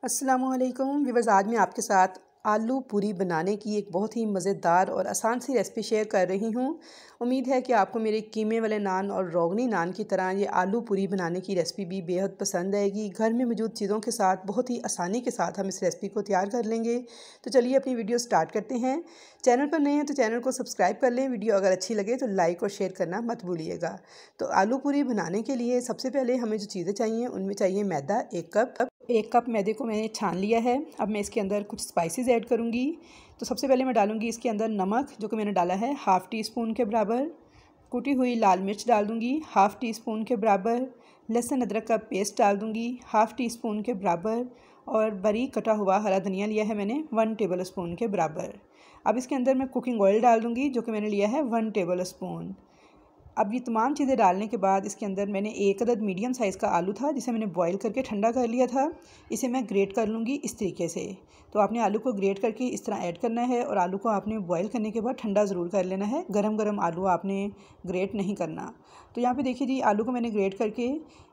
अस्सलामुअलैकुम व्यूअर्स, आज मैं आपके साथ आलू पूरी बनाने की एक बहुत ही मज़ेदार और आसान सी रेसिपी शेयर कर रही हूँ। उम्मीद है कि आपको मेरे कीमे वाले नान और रोगनी नान की तरह ये आलू पूरी बनाने की रेसिपी भी बेहद पसंद आएगी। घर में मौजूद चीज़ों के साथ बहुत ही आसानी के साथ हम इस रेसिपी को तैयार कर लेंगे। तो चलिए अपनी वीडियो स्टार्ट करते हैं। चैनल पर नए हैं तो चैनल को सब्सक्राइब कर लें। वीडियो अगर अच्छी लगे तो लाइक और शेयर करना मत भूलिएगा। तो आलू पूरी बनाने के लिए सबसे पहले हमें जो चीज़ें चाहिए उनमें चाहिए मैदा 1 कप मैदे को मैंने छान लिया है। अब मैं इसके अंदर कुछ स्पाइसेस ऐड करूँगी। तो सबसे पहले मैं डालूँगी इसके अंदर नमक, जो कि मैंने डाला है हाफ़ टी स्पून के बराबर। कुटी हुई लाल मिर्च डाल दूँगी हाफ़ टी स्पून के बराबर। लहसुन अदरक का पेस्ट डाल दूँगी हाफ़ टी स्पून के बराबर। और बारीक कटा हुआ हरा धनिया लिया है मैंने 1 टेबल स्पून के बराबर। अब इसके अंदर मैं कुकिंग ऑयल डाल दूँगी, जो कि मैंने लिया है 1 टेबल स्पून। अब ये तमाम चीज़ें डालने के बाद इसके अंदर मैंने एक अदद मीडियम साइज़ का आलू था, जिसे मैंने बॉईल करके ठंडा कर लिया था। इसे मैं ग्रेट कर लूँगी इस तरीके से। तो आपने आलू को ग्रेट करके इस तरह ऐड करना है और आलू को आपने बॉईल करने के बाद ठंडा ज़रूर कर लेना है। गरम गरम आलू आपने ग्रेट नहीं करना। तो यहाँ पे देखिए जी, आलू को मैंने ग्रेट करके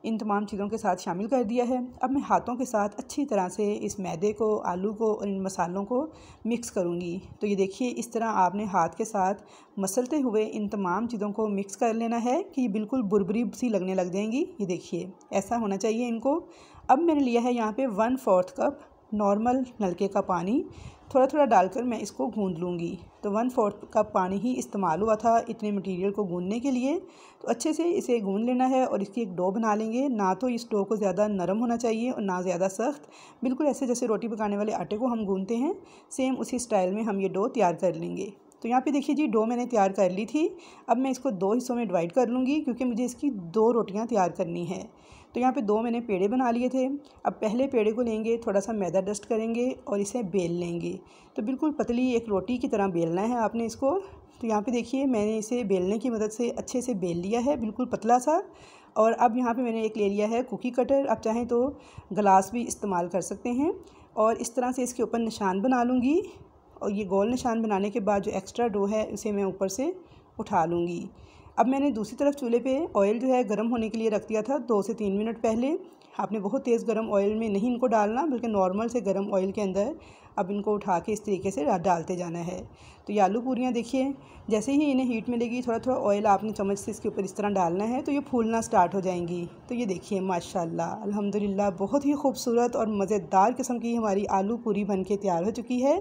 इन तमाम चीज़ों के साथ शामिल कर दिया है। अब मैं हाथों के साथ अच्छी तरह से इस मैदे को, आलू को और इन मसालों को मिक्स करूँगी। तो ये देखिए, इस तरह आपने हाथ के साथ मसलते हुए इन तमाम चीज़ों को मिक्स कर लेना है कि ये बिल्कुल बुरबुरी सी लगने लग जाएंगी। ये देखिए, ऐसा होना चाहिए इनको। अब मैंने लिया है यहाँ पे 1/4 कप नॉर्मल नलके का पानी। थोड़ा थोड़ा डालकर मैं इसको गूंद लूँगी। तो 1/4 कप पानी ही इस्तेमाल हुआ था इतने मटेरियल को गूंदने के लिए। तो अच्छे से इसे गूंद लेना है और इसकी एक डो बना लेंगे। ना तो इस डो को ज़्यादा नरम होना चाहिए और ना ज़्यादा सख्त, बिल्कुल ऐसे जैसे रोटी पकाने वाले आटे को हम गूंदते हैं, सेम उसी स्टाइल में हम ये डो तैयार कर लेंगे। तो यहाँ पे देखिए जी, डो मैंने तैयार कर ली थी। अब मैं इसको 2 हिस्सों में डिवाइड कर लूँगी, क्योंकि मुझे इसकी 2 रोटियाँ तैयार करनी है। तो यहाँ पे 2 मैंने पेड़े बना लिए थे। अब पहले पेड़े को लेंगे, थोड़ा सा मैदा डस्ट करेंगे और इसे बेल लेंगे। तो बिल्कुल पतली एक रोटी की तरह बेलना है आपने इसको। तो यहाँ पे देखिए, मैंने इसे बेलने की मदद से अच्छे से बेल लिया है, बिल्कुल पतला सा। और अब यहाँ पे मैंने एक ले लिया है कुकी कटर। आप चाहें तो ग्लास भी इस्तेमाल कर सकते हैं। और इस तरह से इसके ऊपर निशान बना लूँगी। और ये गोल निशान बनाने के बाद जो एक्स्ट्रा डो है उसे मैं ऊपर से उठा लूँगी। अब मैंने दूसरी तरफ चूल्हे पे ऑयल जो है गर्म होने के लिए रख दिया था 2 से 3 मिनट पहले। आपने बहुत तेज़ गर्म ऑयल में नहीं इनको डालना, बल्कि नॉर्मल से गर्म ऑयल के अंदर अब इनको उठा के इस तरीके से डालते जाना है। तो ये आलू पूरियाँ देखिए, जैसे ही इन्हें हीट मिलेगी, थोड़ा थोड़ा ऑयल आपने चम्मच से इसके ऊपर इस तरह डालना है, तो ये फूलना स्टार्ट हो जाएंगी। तो ये देखिए, माशाल्लाह अल्हम्दुलिल्लाह, बहुत ही खूबसूरत और मज़ेदार किस्म की हमारी आलू पूरी बन के तैयार हो चुकी है।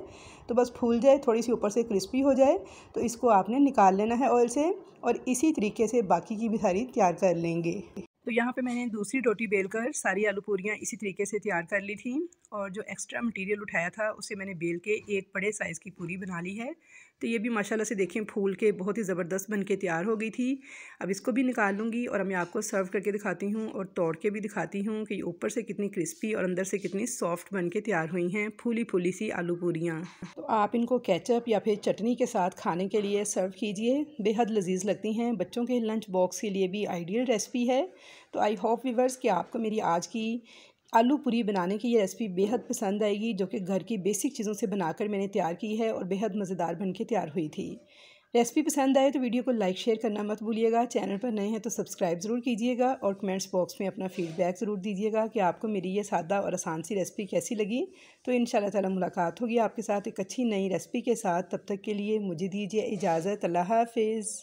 तो बस फूल जाए, थोड़ी सी ऊपर से क्रिस्पी हो जाए, तो इसको आपने निकाल लेना है ऑयल से। और इसी तरीके से बाकी की भी सारी तैयार कर लेंगे। तो यहाँ पे मैंने दूसरी रोटी बेलकर सारी आलू पूरियाँ इसी तरीके से तैयार कर ली थी। और जो एक्स्ट्रा मटेरियल उठाया था उसे मैंने बेल के एक बड़े साइज़ की पूरी बना ली है। तो ये भी माशाल्लाह से देखें, फूल के बहुत ही ज़बरदस्त बन के तैयार हो गई थी। अब इसको भी निकाल लूँगी और मैं आपको सर्व करके दिखाती हूँ और तोड़ के भी दिखाती हूँ कि ऊपर से कितनी क्रिस्पी और अंदर से कितनी सॉफ्ट बन के तैयार हुई हैं फूली फूली सी आलू पूरियाँ। तो आप इनको केचप या फिर चटनी के साथ खाने के लिए सर्व कीजिए, बेहद लजीज लगती हैं। बच्चों के लंच बॉक्स के लिए भी आइडियल रेसिपी है। तो आई होप व्यूअर्स कि आपको मेरी आज की आलू पूरी बनाने की ये रेसिपी बेहद पसंद आएगी, जो कि घर की बेसिक चीज़ों से बनाकर मैंने तैयार की है और बेहद मज़ेदार बन के तैयार हुई थी। रेसिपी पसंद आए तो वीडियो को लाइक शेयर करना मत भूलिएगा। चैनल पर नए हैं तो सब्सक्राइब ज़रूर कीजिएगा और कमेंट्स बॉक्स में अपना फीडबैक ज़रूर दीजिएगा कि आपको मेरी ये सादा और आसान सी रेसिपी कैसी लगी। तो इंशाल्लाह ताला मुलाकात होगी आपके साथ एक अच्छी नई रेसिपी के साथ। तब तक के लिए मुझे दीजिए इजाज़त। अल्लाह हाफ़िज़।